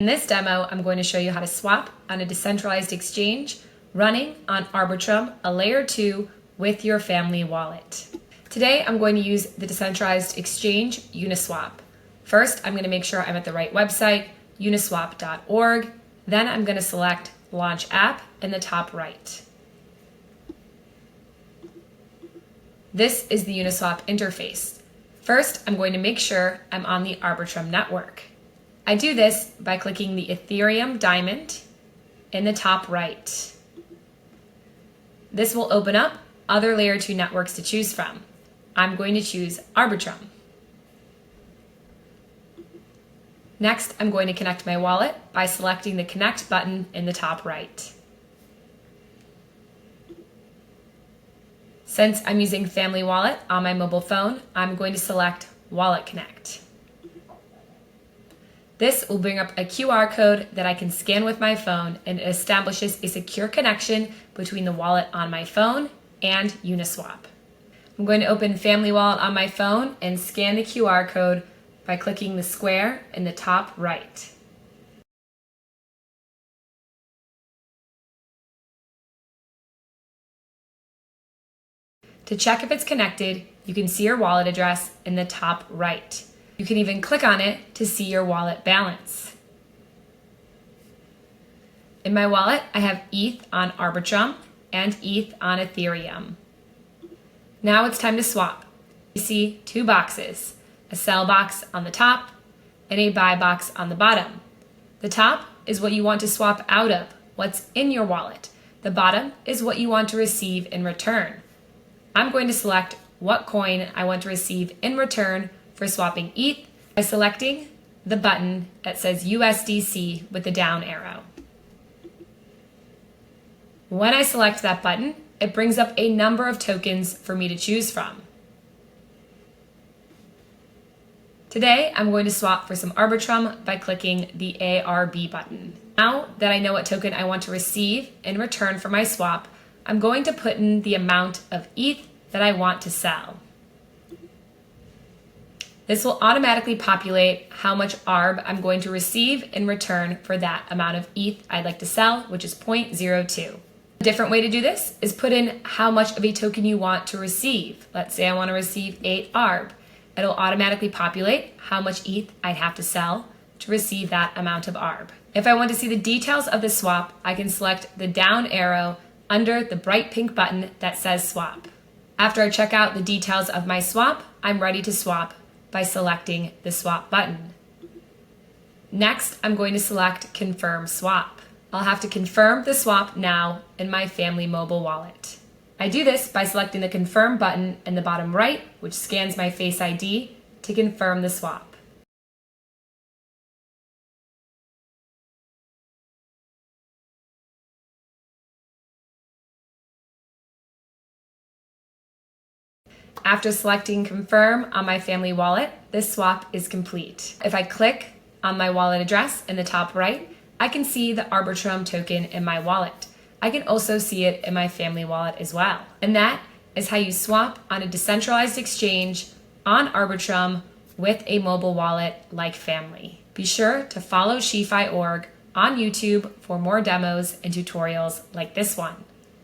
In this demo, I'm going to show you how to swap on a decentralized exchange running on Arbitrum, a layer 2 with your family wallet. Today, I'm going to use the decentralized exchange Uniswap. First, I'm going to make sure I'm at the right website, uniswap.org. Then I'm going to select Launch App in the top right. This is the Uniswap interface. First, I'm going to make sure I'm on the Arbitrum network. I do this by clicking the Ethereum diamond in the top right. This will open up other layer 2 networks to choose from. I'm going to choose Arbitrum. Next, I'm going to connect my wallet by selecting the Connect button in the top right. Since I'm using Family Wallet on my mobile phone, I'm going to select Wallet Connect. This will bring up a QR code that I can scan with my phone, and it establishes a secure connection between the wallet on my phone and Uniswap. I'm going to open Family Wallet on my phone and scan the QR code by clicking the square in the top right. To check if it's connected, you can see your wallet address in the top right. You can even click on it to see your wallet balance. In my wallet, I have ETH on Arbitrum and ETH on Ethereum. Now it's time to swap. You see two boxes, a sell box on the top and a buy box on the bottom. The top is what you want to swap out of, what's in your wallet. The bottom is what you want to receive in return. I'm going to select what coin I want to receive in return for swapping ETH by selecting the button that says USDC with the down arrow. When I select that button, it brings up a number of tokens for me to choose from. Today, I'm going to swap for some Arbitrum by clicking the ARB button. Now that I know what token I want to receive in return for my swap, I'm going to put in the amount of ETH that I want to sell. This will automatically populate how much ARB I'm going to receive in return for that amount of ETH I'd like to sell, which is 0.02. A different way to do this is put in how much of a token you want to receive. Let's say I want to receive 8 ARB. It'll automatically populate how much ETH I'd have to sell to receive that amount of ARB. If I want to see the details of the swap, I can select the down arrow under the bright pink button that says swap. After I check out the details of my swap, I'm ready to swap by selecting the swap button. Next, I'm going to select confirm swap. I'll have to confirm the swap now in my family mobile wallet. I do this by selecting the confirm button in the bottom right, which scans my Face ID to confirm the swap. After selecting confirm on my family wallet, this swap is complete. If I click on my wallet address in the top right, I can see the Arbitrum token in my wallet. I can also see it in my family wallet as well. And that is how you swap on a decentralized exchange on Arbitrum with a mobile wallet like Family. Be sure to follow SheFi.org on YouTube for more demos and tutorials like this one.